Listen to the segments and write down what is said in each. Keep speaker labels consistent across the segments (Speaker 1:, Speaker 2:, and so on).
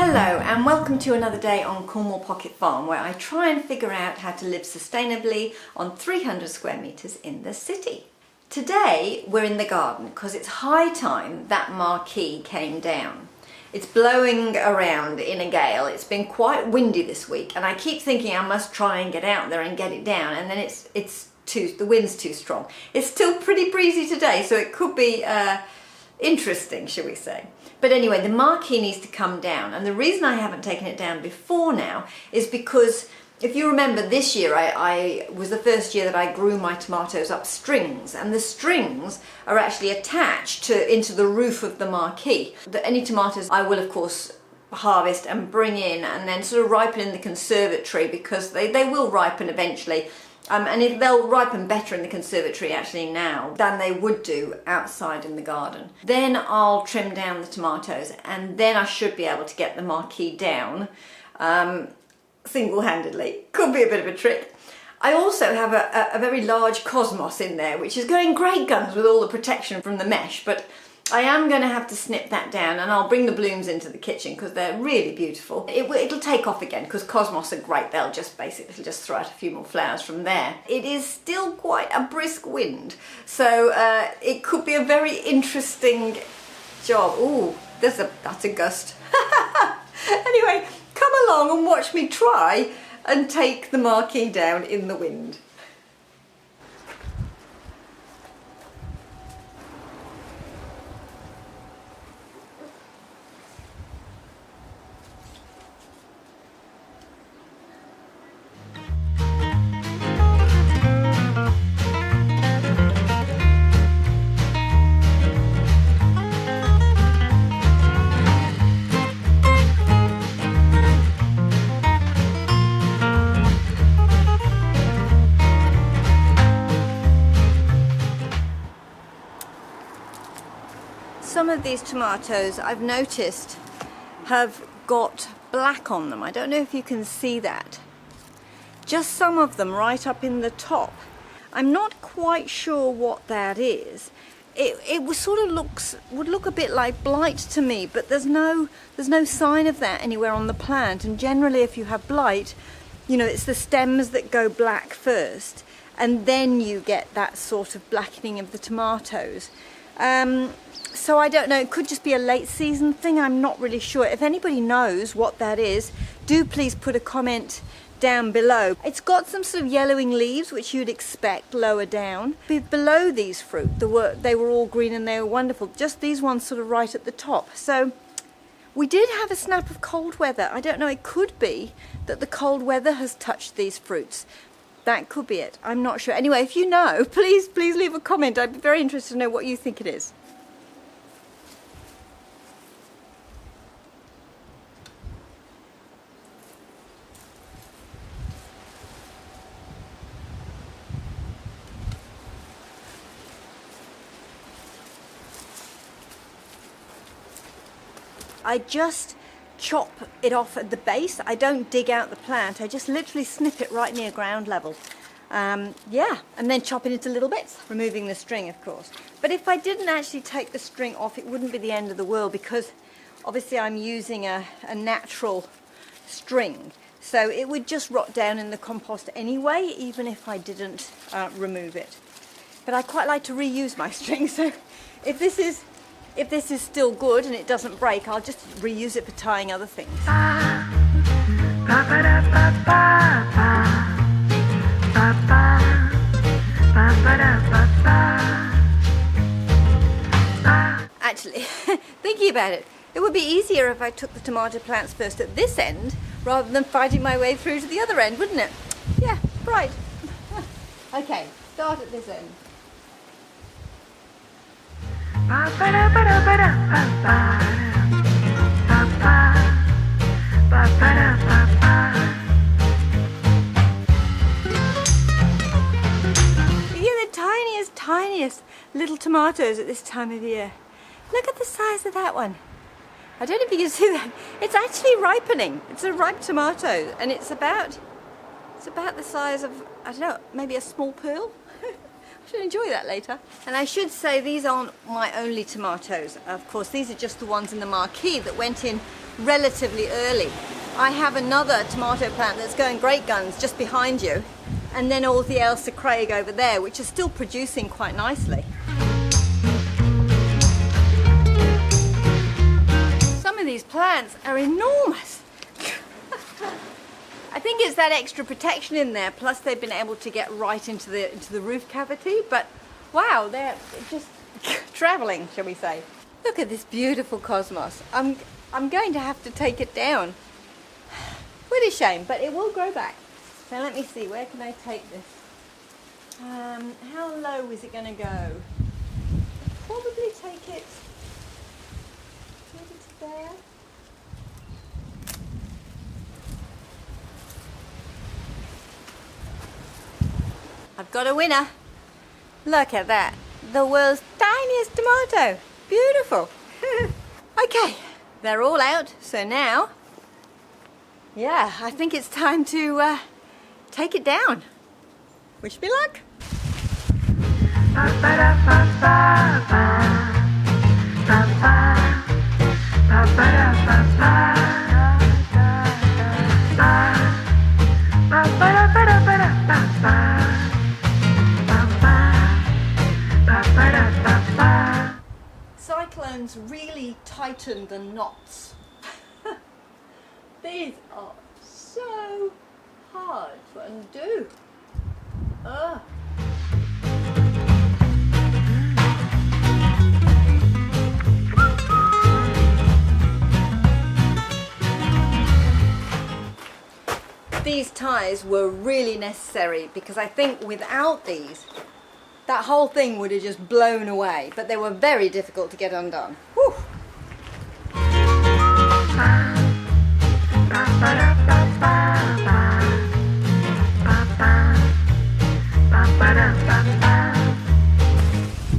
Speaker 1: Hello and welcome to another day on Cornwall Pocket Farm, where I try and figure out how to live sustainably on 300 square metres in the city. Today we're in the garden because it's high time that marquee came down. It's blowing around in a gale. It's been quite windy this week and I keep thinking I must try and get out there and get it down, and then the wind's too strong. It's still pretty breezy today, so it could be interesting, shall we say. But anyway, the marquee needs to come down, and the reason I haven't taken it down before now is because if you remember this year I was the first year that I grew my tomatoes up strings, and the strings are actually attached into the roof of the marquee. Any tomatoes I will of course harvest and bring in and then sort of ripen in the conservatory, because they will ripen eventually. And they'll ripen better in the conservatory actually now than they would do outside in the garden. Then I'll trim down the tomatoes, and then I should be able to get the marquee down single-handedly. Could be a bit of a trick. I also have a very large cosmos in there, which is going great guns with all the protection from the mesh, but I am going to have to snip that down, and I'll bring the blooms into the kitchen because they're really beautiful. It'll take off again because cosmos are great. They'll just throw out a few more flowers from there. It is still quite a brisk wind, so it could be a very interesting job. Ooh, that's a gust. Anyway, come along and watch me try and take the marquee down in the wind. Some of these tomatoes I've noticed have got black on them. I don't know if you can see that. Just some of them right up in the top. I'm not quite sure what that is. It would look a bit like blight to me, but there's no sign of that anywhere on the plant. And generally if you have blight, you know, it's the stems that go black first, and then you get that sort of blackening of the tomatoes. So I don't know, it could just be a late season thing, I'm not really sure. If anybody knows what that is, do please put a comment down below. It's got some sort of yellowing leaves, which you'd expect lower down. Below these fruit, they were all green and they were wonderful. Just these ones sort of right at the top. So we did have a snap of cold weather. I don't know, it could be that the cold weather has touched these fruits. That could be it, I'm not sure. Anyway, if you know, please leave a comment. I'd be very interested to know what you think it is. I just chop it off at the base. I don't dig out the plant. I just literally snip it right near ground level. Yeah, and then chop it into little bits, removing the string, of course. But if I didn't actually take the string off, it wouldn't be the end of the world, because obviously I'm using a natural string. So it would just rot down in the compost anyway, even if I didn't remove it. But I quite like to reuse my string, so if this is still good and it doesn't break, I'll just reuse it for tying other things. Actually, thinking about it, it would be easier if I took the tomato plants first at this end rather than fighting my way through to the other end, wouldn't it? Yeah, right. Okay, start at this end. Yeah, the tiniest little tomatoes at this time of year. Look at the size of that one. I don't know if you can see that. It's actually ripening. It's a ripe tomato, and it's about the size of, I don't know, maybe a small pearl. should enjoy that later. And I should say these aren't my only tomatoes. Of course, these are just the ones in the marquee that went in relatively early. I have another tomato plant that's going great guns just behind you, and then all the Ailsa Craig over there, which is still producing quite nicely. Some of these plants are enormous. I think it's that extra protection in there, plus they've been able to get right into the roof cavity, but wow, they're just traveling, shall we say. Look at this beautiful cosmos. I'm going to have to take it down. What a shame, but it will grow back. So let me see, where can I take this? How low is it going to go? Probably take it maybe to there. I've got a winner. Look at that. The world's tiniest tomato. Beautiful. Okay, they're all out. So now, yeah, I think it's time to take it down. Wish me luck. Cyclones really tighten the knots. These are so hard to undo. Ugh. These ties were really necessary because I think without these, that whole thing would have just blown away, but they were very difficult to get undone. Whew.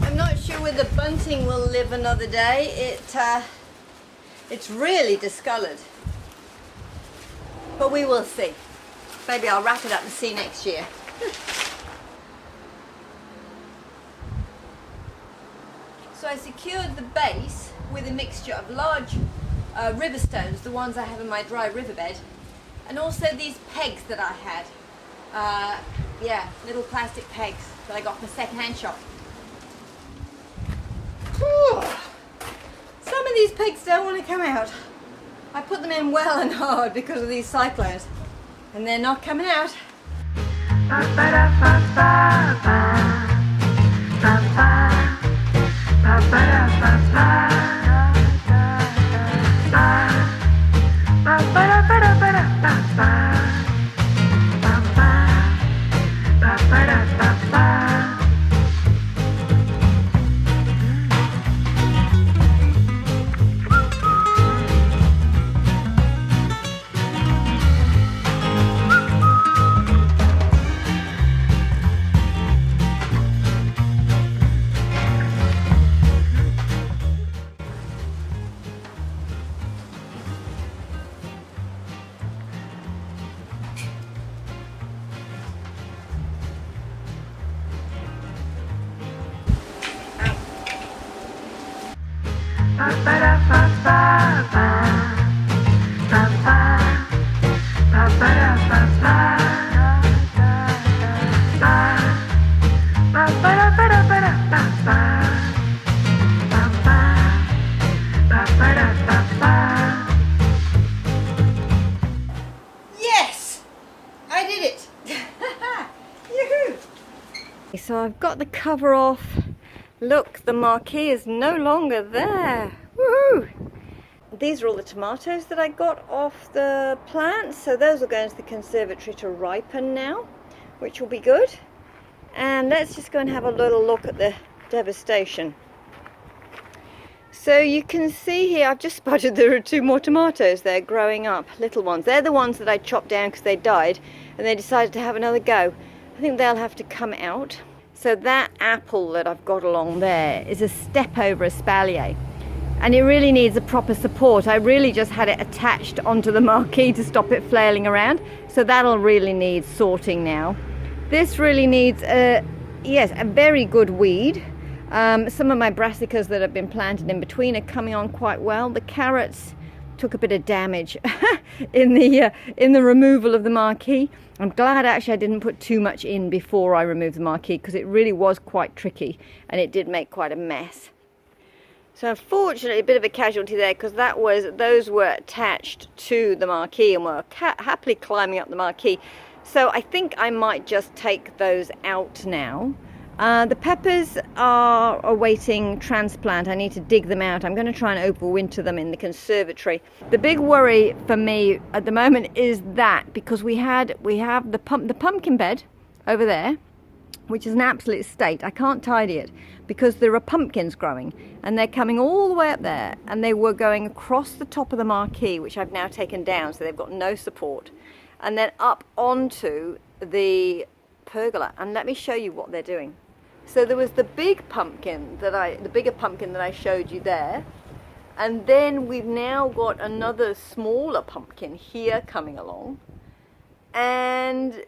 Speaker 1: I'm not sure whether bunting will live another day. It's really discoloured, but we will see. Maybe I'll wrap it up and see next year. So I secured the base with a mixture of large river stones, the ones I have in my dry riverbed, and also these pegs that I had. Yeah, little plastic pegs that I got from a second-hand shop. Whew. Some of these pegs don't want to come out. I put them in well and hard because of these cyclones, and they're not coming out. Yes! I did it! Yoo-hoo! So I've got the cover off. Look, the marquee is no longer there. Woohoo! These are all the tomatoes that I got off the plant, so those will go into the conservatory to ripen now, which will be good. And let's just go and have a little look at the devastation. So you can see here, I've just spotted there are 2 more tomatoes there growing up, little ones. They're the ones that I chopped down because they died, and they decided to have another go. I think they'll have to come out. So that apple that I've got along there is a step over espalier, and it really needs a proper support. I really just had it attached onto the marquee to stop it flailing around, so that'll really need sorting now. This really needs a yes, a very good weed. Some of my brassicas that have been planted in between are coming on quite well. The carrots took a bit of damage in the removal of the marquee. I'm glad actually I didn't put too much in before I removed the marquee, because it really was quite tricky and it did make quite a mess. So unfortunately a bit of a casualty there, because those were attached to the marquee and were happily climbing up the marquee. So I think I might just take those out now. The peppers are awaiting transplant. I need to dig them out. I'm going to try and overwinter them in the conservatory. The big worry for me at the moment is that, because we have the pumpkin bed over there, which is an absolute state. I can't tidy it because there are pumpkins growing and they're coming all the way up there, and they were going across the top of the marquee, which I've now taken down, so they've got no support, and then up onto the pergola. And let me show you what they're doing. So there was the bigger pumpkin that I showed you there, and then we've now got another smaller pumpkin here coming along, and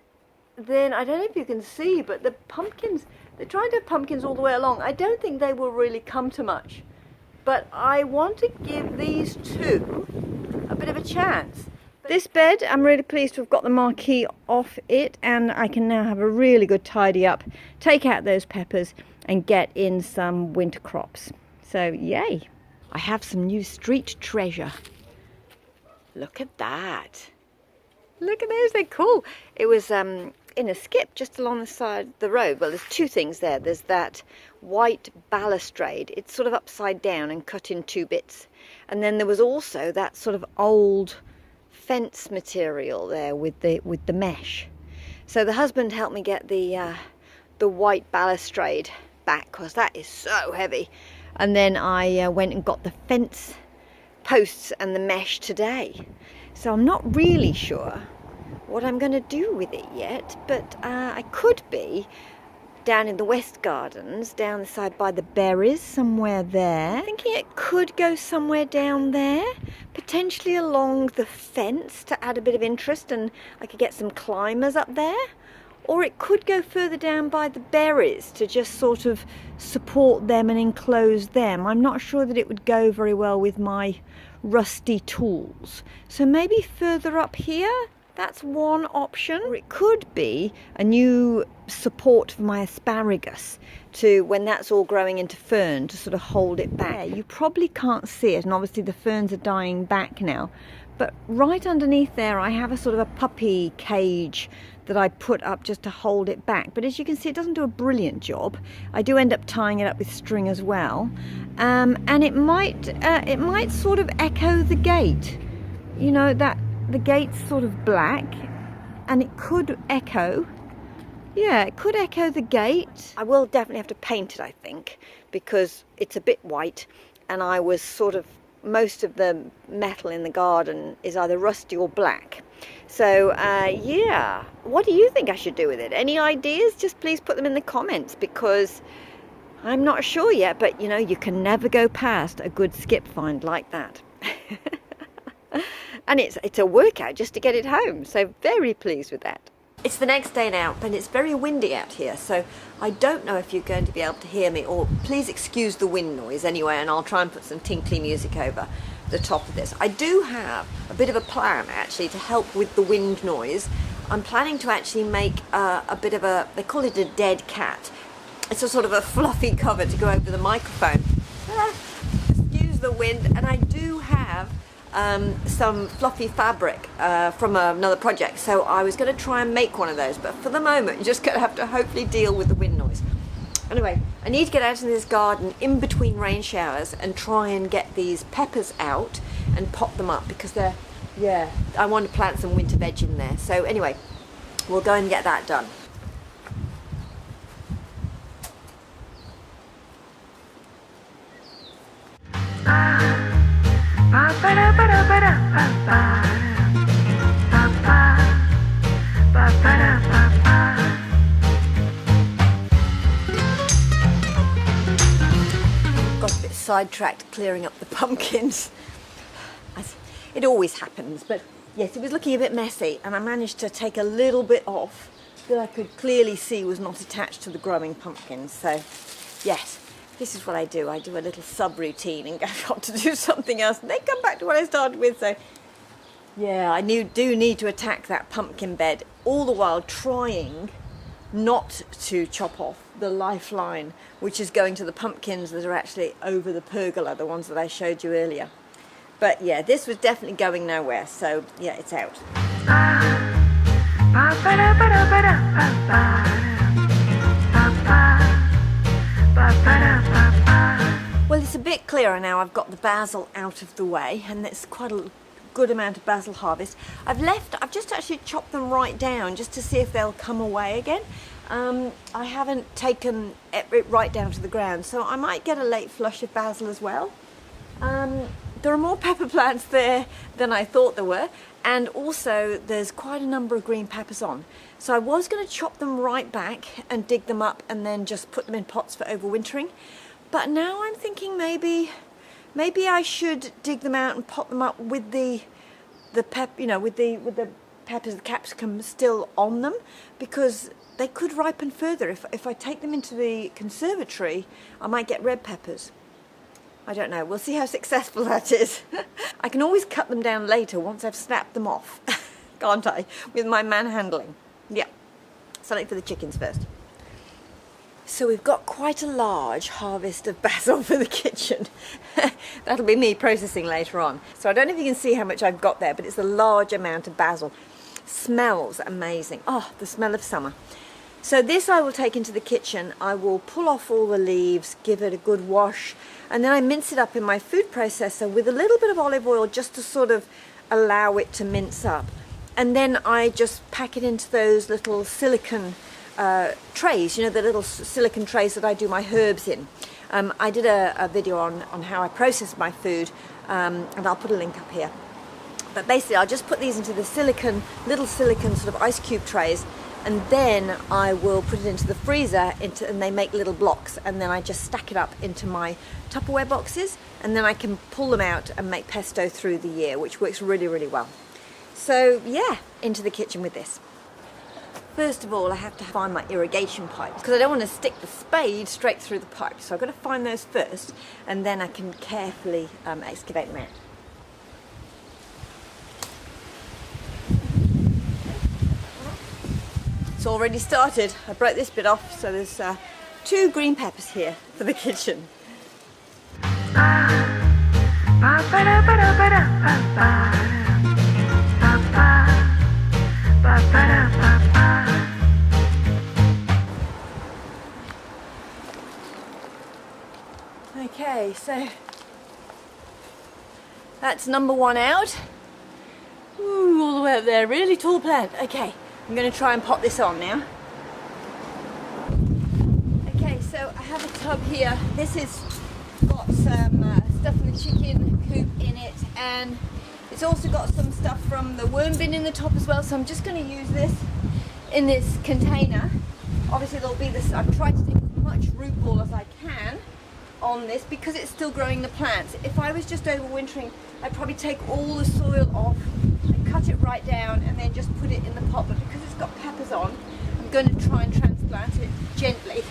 Speaker 1: then I don't know if you can see, but the pumpkins, they're trying to have pumpkins all the way along. I don't think they will really come to much, but I want to give these two a bit of a chance. This bed, I'm really pleased to have got the marquee off it, and I can now have a really good tidy up, take out those peppers and get in some winter crops. So yay! I have some new street treasure. Look at that. Look at those, they're cool. It was in a skip just along the side of the road. Well, there's two things there. There's that white balustrade. It's sort of upside down and cut in two bits. And then there was also that sort of old fence material there with the mesh. So the husband helped me get the white balustrade back, because that is so heavy. And then I went and got the fence posts and the mesh today. So I'm not really sure what I'm going to do with it yet, but I could be down in the West Gardens, down the side by the berries, somewhere there. I'm thinking it could go somewhere down there, potentially along the fence to add a bit of interest, and I could get some climbers up there. Or it could go further down by the berries to just sort of support them and enclose them. I'm not sure that it would go very well with my rusty tools. So maybe further up here, that's one option. Or it could be a new support for my asparagus, to when that's all growing into fern, to sort of hold it back. You probably can't see it, and obviously the ferns are dying back now. But right underneath there I have a sort of a puppy cage that I put up just to hold it back. But as you can see, it doesn't do a brilliant job. I do end up tying it up with string as well. And it might sort of echo the gate. You know, that the gate's sort of black, and it could echo. Yeah, it could echo the gate. I will definitely have to paint it, I think, because it's a bit white, and I was sort of, most of the metal in the garden is either rusty or black. So yeah, what do you think I should do with it? Any ideas? Just please put them in the comments, because I'm not sure yet, but you know, you can never go past a good skip find like that. And it's a workout just to get it home, so very pleased with that. It's the next day now, and it's very windy out here, so I don't know if you're going to be able to hear me, or please excuse the wind noise anyway, and I'll try and put some tinkly music over the top of this. I do have a bit of a plan actually to help with the wind noise. I'm planning to actually make a bit of a, they call it a dead cat. It's a sort of a fluffy cover to go over the microphone. Excuse the wind. And I do have some fluffy fabric from another project, so I was going to try and make one of those, but for the moment you're just going to have to hopefully deal with the wind noise. Anyway, I need to get out in this garden in between rain showers and try and get these peppers out and pop them up, because they're, yeah, I want to plant some winter veg in there. So anyway, we'll go and get that done. Got a bit sidetracked clearing up the pumpkins. It always happens, but yes, it was looking a bit messy, and I managed to take a little bit off that I could clearly see was not attached to the growing pumpkins. So yes, this is what I do. I do a little sub-routine and go on to do something else, and then come back to what I started with. So yeah, I do need to attack that pumpkin bed, all the while trying not to chop off the lifeline, which is going to the pumpkins that are actually over the pergola, the ones that I showed you earlier. But yeah, this was definitely going nowhere, so yeah, it's out. Well, it's a bit clearer now. I've got the basil out of the way, and it's quite a good amount of basil harvest. I've just actually chopped them right down just to see if they'll come away again. I haven't taken it right down to the ground, so I might get a late flush of basil as well. There are more pepper plants there than I thought there were, and also there's quite a number of green peppers on. So I was going to chop them right back and dig them up and then just put them in pots for overwintering. But now I'm thinking maybe I should dig them out and pot them up with the peppers, the capsicum still on them, because they could ripen further. If I take them into the conservatory, I might get red peppers. I don't know. We'll see how successful that is. I can always cut them down later once I've snapped them off, can't I? With my manhandling. Yeah. Something for the chickens first. So we've got quite a large harvest of basil for the kitchen. That'll be me processing later on. So I don't know if you can see how much I've got there, but it's a large amount of basil. Smells amazing. Oh, the smell of summer. So this I will take into the kitchen. I will pull off all the leaves, give it a good wash, and then I mince it up in my food processor with a little bit of olive oil just to sort of allow it to mince up. And then I just pack it into those little silicone trays, you know, the little silicone trays that I do my herbs in. I did a video on how I process my food, and I'll put a link up here. But basically I'll just put these into the little silicone sort of ice cube trays, and then I will put it into the freezer, and they make little blocks, and then I just stack it up into my Tupperware boxes, and then I can pull them out and make pesto through the year, which works really, really well. So yeah, into the kitchen with this. First of all, I have to find my irrigation pipes, because I don't want to stick the spade straight through the pipe. So I've got to find those first, and then I can carefully excavate them out. It's already started. I broke this bit off, so there's 2 green peppers here for the kitchen. Okay, so that's number 1 out. Ooh, all the way up there, really tall plant. Okay, I'm going to try and pot this on now. Okay, so I have a tub here. This has got some stuff from the chicken coop in it, and it's also got some stuff from the worm bin in the top as well, so I'm just going to use this in this container. Obviously there'll be this, I've tried to take as much root ball as I can on this because it's still growing the plants. If I was just overwintering, I'd probably take all the soil off and cut it right down and then just put it in the pot, but because it's got peppers on, I'm going to try and transplant it gently.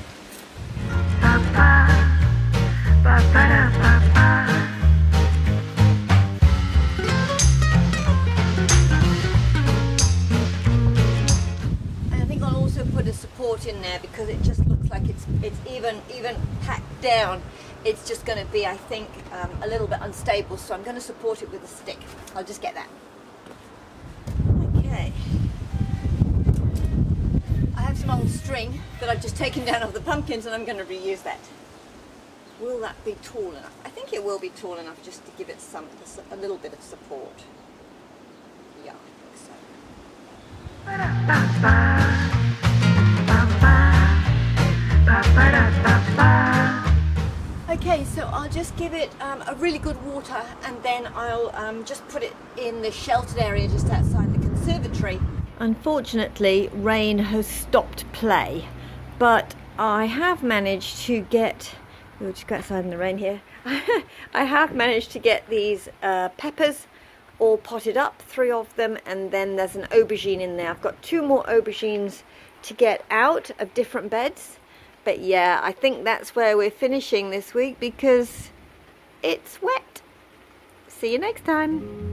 Speaker 1: Put a support in there because it just looks like it's even packed down. It's just going to be, I think, a little bit unstable, so I'm going to support it with a stick. I'll just get that. Okay. I have some old string that I've just taken down off the pumpkins, and I'm going to reuse that. Will that be tall enough? I think it will be tall enough just to give it a little bit of support. Yeah, I think so. Okay, so I'll just give it a really good water, and then I'll just put it in the sheltered area just outside the conservatory. Unfortunately, rain has stopped play, but I have managed to get, we'll just go outside in the rain here, I have managed to get these peppers all potted up, 3 of them, and then there's an aubergine in there. I've got 2 more aubergines to get out of different beds. But yeah, I think that's where we're finishing this week because it's wet. See you next time.